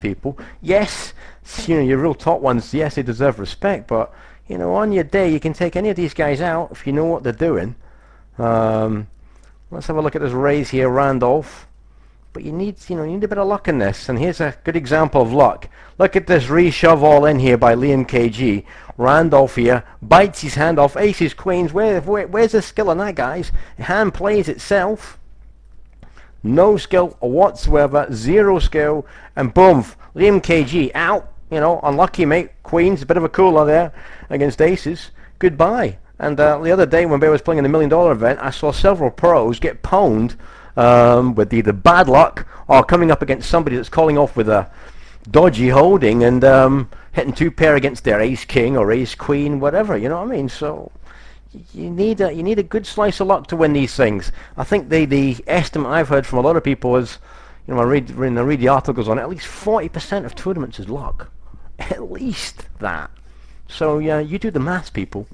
people. Yes, your real top ones, yes, they deserve respect, but on your day, you can take any of these guys out if you know what they're doing. Let's have a look at this raise here, Randolph. But you need a bit of luck in this, and here's a good example of luck. Look at this reshove all in here by Liam KG. Randolph here bites his hand off, aces, queens. Where's the skill on that, guys? Hand plays itself. No skill whatsoever, zero skill, and boom, Liam KG out. Unlucky, mate. Queens, a bit of a cooler there against aces. Goodbye. And the other day when Bear was playing in the $1 Million event, I saw several pros get pwned with either bad luck or coming up against somebody that's calling off with a dodgy holding and hitting two pair against their ace king or ace queen, whatever. You know what I mean? So you need a good slice of luck to win these things. I think the estimate I've heard from a lot of people is, when I read the articles on it, at least 40% of tournaments is luck. At least that. So yeah, you do the maths, people.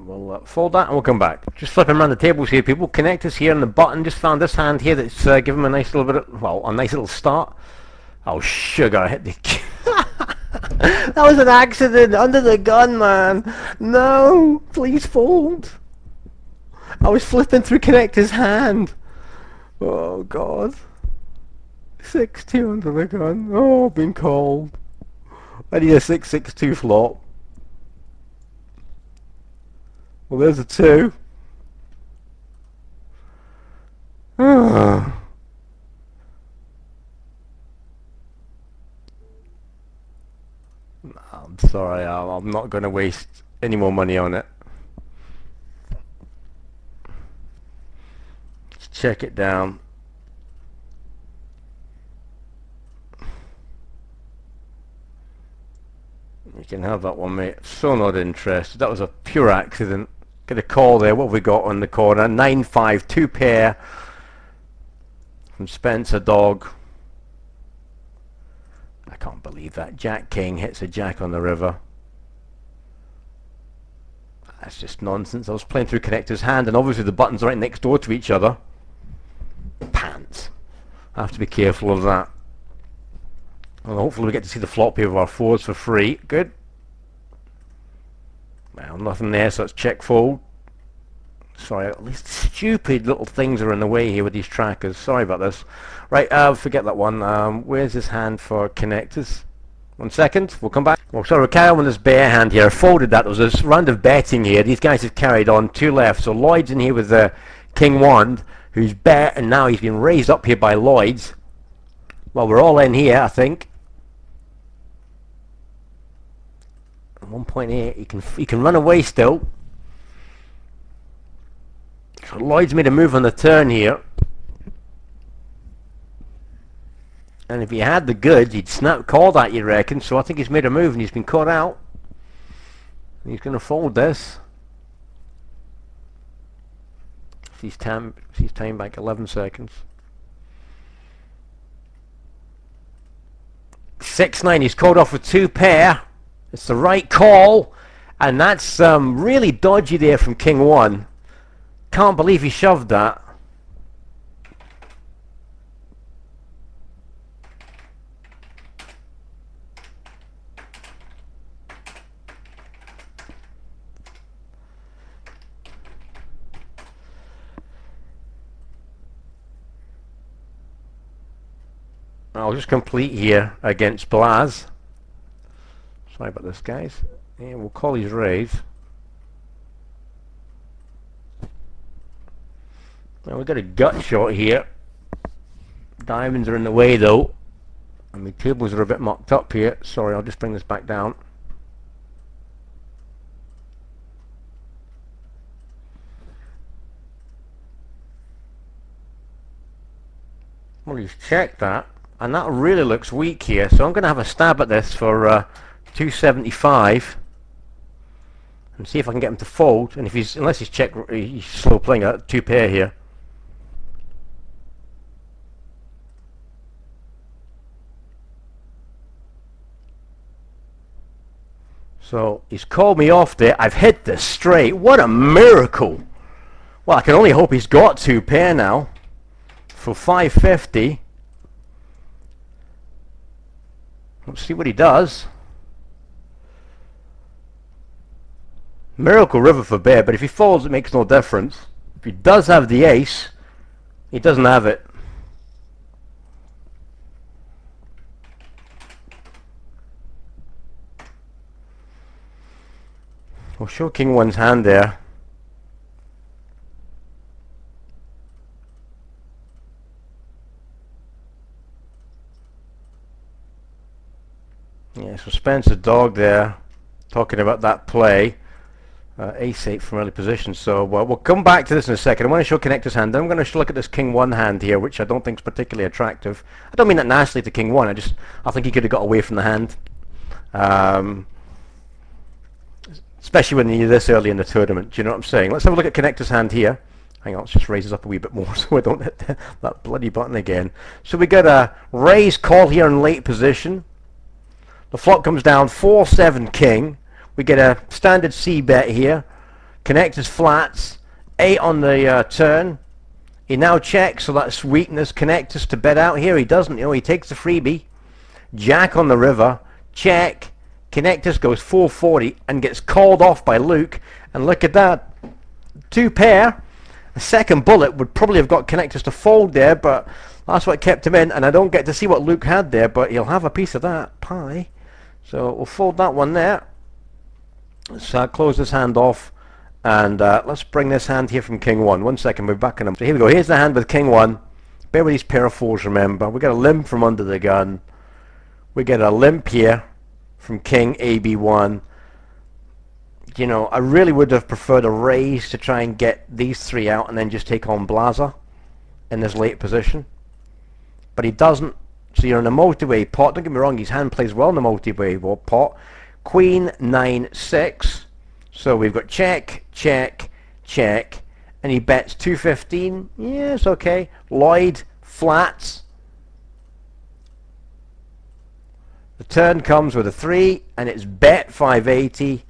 We'll fold that and we'll come back. Just flipping around the tables here, people. Connectors here on the button. Just found this hand here that's given him a nice little bit of, a nice little start. Oh, sugar. I hit the... That was an accident. Under the gun, man. No. Please fold. I was flipping through Connector's hand. Oh, God. 6-2 under the gun. Oh, been called. I need a 6-6-2 flop. Well, there's a 2. I'm sorry, I'm not going to waste any more money on it. Let's check it down. You can have that one, mate. So not interested. That was a pure accident. Get a call there. What have we got on the corner? 9-5, 2 pair from Spencer Dog. I can't believe that. Jack King hits a jack on the river. That's just nonsense. I was playing through Connector's hand, and obviously the buttons are right next door to each other. Pants. I have to be careful of that. Well, hopefully we get to see the flop here of our 4s for free. Good. Well, nothing there, so let's check fold. Sorry, all these stupid little things are in the way here with these trackers. Sorry about this. Right, forget that one. Where's this hand for Connectors? 1 second, we'll come back. Well, sorry, we'll carry on with this bear hand here. I folded that. There was this round of betting here. These guys have carried on 2 left. So Lloyd's in here with the King Wand, who's bet, and now he's been raised up here by Lloyd's. Well, we're all in here, I think. 1.8, he can run away still. So Lloyd's made a move on the turn here. And if he had the goods, he'd snap call that, you reckon. So I think he's made a move and he's been caught out. He's going to fold this. He's time back 11 seconds. 6-9, he's called off with 2 pair. It's the right call, and that's really dodgy there from King 1. Can't believe he shoved that. I'll just complete here against Blaz. Sorry about this, guys. Yeah, we'll call his raise. Well, we've got a gut shot here. Diamonds are in the way, though. And my tables are a bit mucked up here. Sorry, I'll just bring this back down. Well, he's checked that. And that really looks weak here. So I'm going to have a stab at this for 275 and see if I can get him to fold. And if unless he's slow playing a 2 pair here. So he's called me off there. I've hit the straight. What a miracle. Well, I can only hope he's got 2 pair now for 550. Let's see what he does. Miracle river for bear, but if he folds it makes no difference. If he does have the ace, he doesn't have it. We'll show King 1's hand there. Yeah, so Spencer's dog there talking about that play. Ace-8 from early position. So we'll come back to this in a second. I want to show Connector's hand. Then I'm going to look at this King 1 hand here, which I don't think is particularly attractive. I don't mean that nastily to King 1. I think he could have got away from the hand. Especially when you're this early in the tournament. Do you know what I'm saying? Let's have a look at Connector's hand here. Hang on, let's just raise this up a wee bit more so I don't hit that bloody button again. So we got a raise call here in late position. The flop comes down 4-7 king. We get a standard C bet here. Connector's flats. 8 on the turn. He now checks, so that's weakness. Connector's to bet out here. He doesn't. He takes the freebie. Jack on the river. Check. Connector's goes 440 and gets called off by Luke. And look at that. 2 pair. A second bullet would probably have got Connector's to fold there, but that's what kept him in. And I don't get to see what Luke had there, but he'll have a piece of that pie. So we'll fold that one there. Let's close this hand off, and let's bring this hand here from King 1. 1 second, we're back in him. So here we go. Here's the hand with King 1. Bear with these pair of 4s, remember. We got a limp from under the gun. We get a limp here from King AB1. You know, I really would have preferred a raise to try and get these 3 out and then just take on Blaza in this late position. But he doesn't. So you're in a multi-way pot. Don't get me wrong, his hand plays well in the multi-way pot. Queen 9-6. So we've got check, check, check, and he bets 215. Yes, okay. Lloyd flats. The turn comes with a 3, and it's bet 580.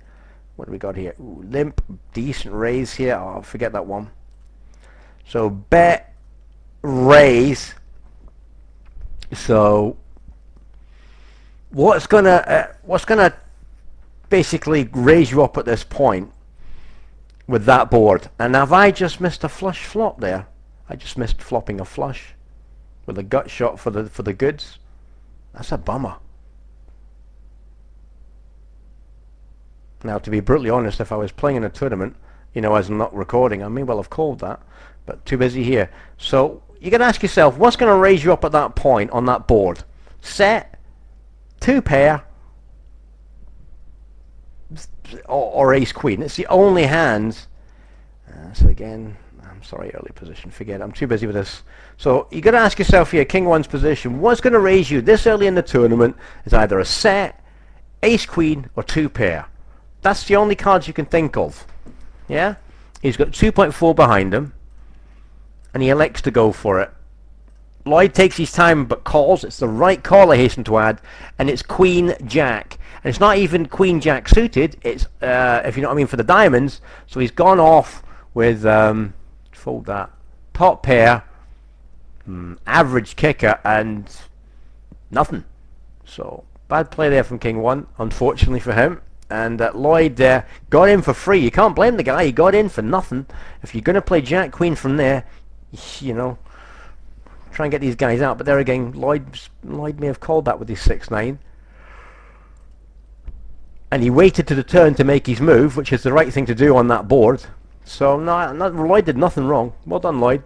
What do we got here? Ooh, limp, decent raise here. Oh, forget that one. So bet, raise. So what's gonna basically raise you up at this point with that board? And have I just missed a flush flop there? I just missed flopping a flush with a gut shot for the goods. That's a bummer. Now, to be brutally honest, if I was playing in a tournament, you know, as I'm not recording, I may well have called that, but too busy here. So you got to ask yourself, what's going to raise you up at that point on that board? Set, 2 pair, or ace queen. It's the only hands. So again, I'm sorry, early position. Forget it. I'm too busy with this. So you got to ask yourself here, King 1's position. What's going to raise you this early in the tournament is either a set, ace queen, or 2 pair. That's the only cards you can think of. Yeah? He's got 2.4 behind him, and he elects to go for it. Lloyd takes his time but calls. It's the right call, I hasten to add, and it's Queen Jack. And it's not even Queen Jack suited. It's, if you know what I mean, for the diamonds. So he's gone off with, fold that, top pair, average kicker, and nothing. So bad play there from King 1, unfortunately for him. And Lloyd got in for free. You can't blame the guy. He got in for nothing. If you're going to play Jack Queen from there, you know, try and get these guys out. But there again, Lloyd may have called that with his 6-9. And he waited to the turn to make his move, which is the right thing to do on that board. So Lloyd did nothing wrong. Well done, Lloyd.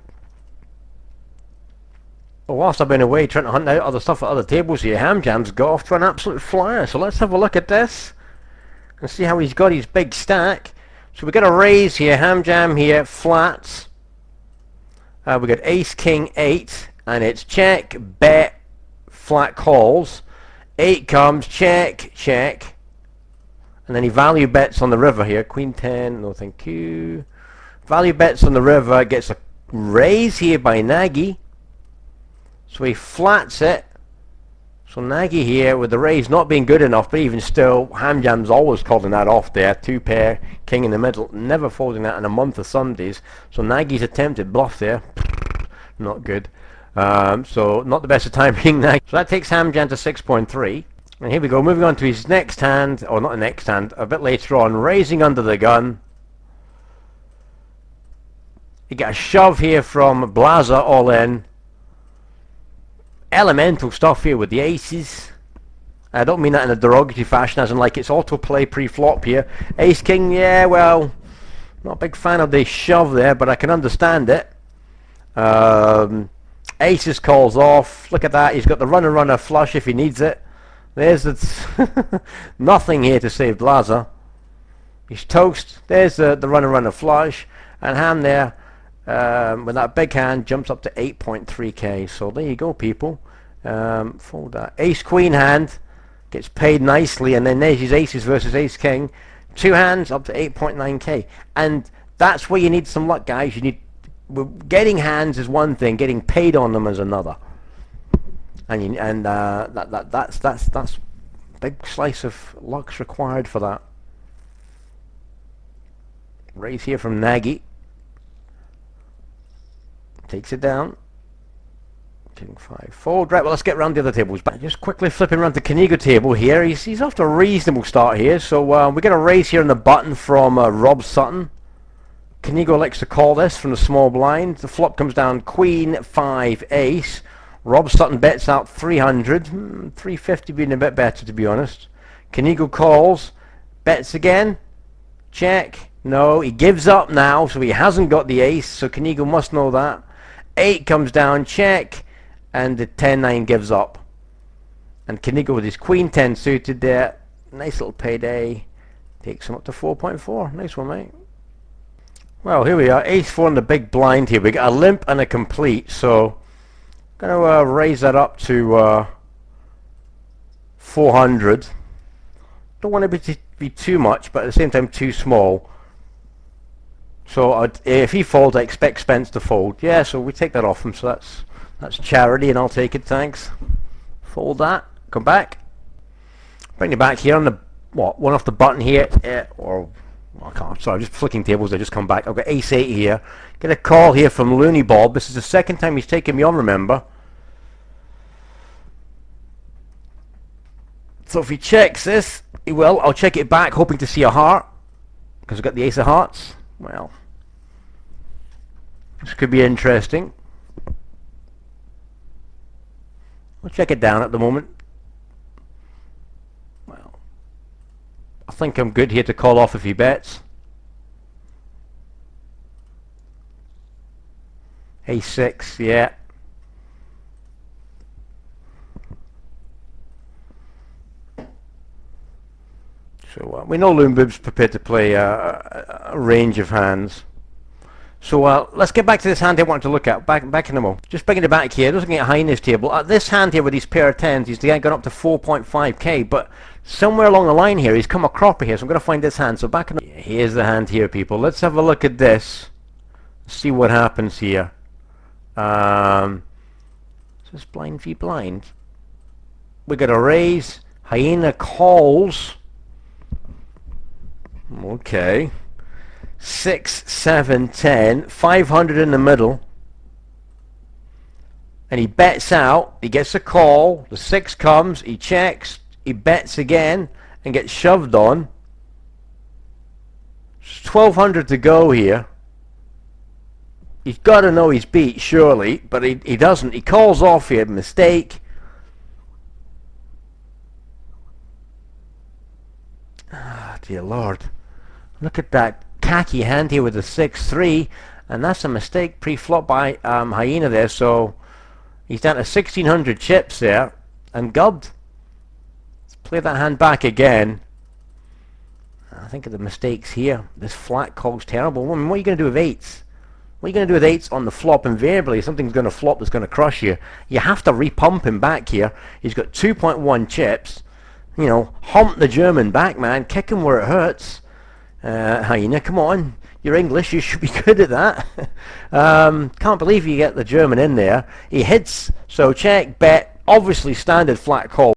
Well, whilst I've been away trying to hunt out other stuff at other tables here, Ham Jam's got off to an absolute flyer. So let's have a look at this and see how he's got his big stack. So we've got a raise here, Ham Jam here, flats. We got ace, king, 8, and it's check, bet, flat calls. 8 comes, check, check. And then he value bets on the river here, queen 10, no thank you. Value bets on the river, gets a raise here by Nagy. So he flats it. So Nagy here with the raise not being good enough, but even still, Ham Jam's always calling that off there. 2-pair, king in the middle, never folding that in a month of Sundays. So Nagy's attempted bluff there, not good. So not the best of timing. Nagy. So that takes Ham Jam to 6.3. And here we go, moving on to his next hand, or not the next hand, a bit later on, raising under the gun. You get a shove here from Blaza all in. Elemental stuff here with the aces. I don't mean that in a derogatory fashion, as in like it's autoplay pre-flop here. Ace king, yeah, well, not a big fan of the shove there, but I can understand it. Aces calls off. Look at that, he's got the runner flush if he needs it. There's nothing here to save Blaza. He's toast. There's the runner flush, and Ham there with that big hand jumps up to 8.3k. So there you go, people. Fold that. Ace queen hand gets paid nicely, and then there's his aces versus ace king. 2 hands up to 8.9k, and that's where you need some luck, guys. You need getting hands is one thing, getting paid on them is another. And that's a big slice of luck's required for that. Raise here from Nagy. Takes it down. King 5 fold. Right, well, let's get round the other tables. But just quickly flipping around the Canigo table here. He's off to a reasonable start here. So we get a raise here on the button from Rob Sutton. Canigo likes to call this from the small blind. The flop comes down Queen 5 Ace. Rob Sutton bets out 300. 350 being a bit better, to be honest. Canigo calls. Bets again. Check. No, he gives up now, so he hasn't got the ace. So Canigo must know that. 8 comes down. Check. And the 10-9 gives up. And Canigo with his Queen 10 suited there. Nice little payday. Takes him up to 4.4. Nice one, mate. Well, here we are. Ace 4 in the big blind here. We got a limp and a complete, so going to raise that up to 400. Don't want it to be too much, but at the same time too small. So if he folds, I expect Spence to fold. Yeah, so we take that off him. So that's charity, and I'll take it. Thanks. Fold that. Come back. Bring you back here on the one off the button here, or I can't. Sorry, just flicking tables. They just come back. I've got ace 8 here. Get a call here from Looney Bob. This is the second time he's taken me on. Remember. So if he checks this, he will. I'll check it back, hoping to see a heart, because I've got the ace of hearts. Well, this could be interesting. I'll check it down at the moment. Well, I think I'm good here to call off if he bets. Ace 6, yeah. So we know Loonbib's prepared to play a range of hands. So let's get back to this hand I wanted to look at. Back in a moment. Just bringing it back here. Looking at Heine's table. This hand here with these pair of 10s, he's gone up to 4.5k. But somewhere along the line here, he's come a cropper here. So I'm going to find this hand. So back in here's the hand here, people. Let's have a look at this. See what happens here. Is this blind v blind? We got a raise. Hyena calls. Okay. 6, 7, 10, 500 in the middle, and he bets out. He gets a call. The 6 comes. He checks. He bets again and gets shoved on. It's 1200 to go here. He's got to know he's beat, surely, but he doesn't. He calls off here. Mistake. Ah, dear Lord. Look at that tacky hand here with the 6-3, and that's a mistake pre-flop by Hyena there. So he's down to 1600 chips there and gubbed. Let's play that hand back again. I think of the mistakes here. This flat call's terrible. I mean, what are you going to do with 8s? What are you going to do with 8s on the flop? Invariably, something's going to flop that's going to crush you. You have to repump him back here. He's got 2.1 chips. You know, hump the German back, man. Kick him where it hurts. Hyena, come on. You're English. You should be good at that. Can't believe you get the German in there. He hits. So check, bet. obviously standard flat call.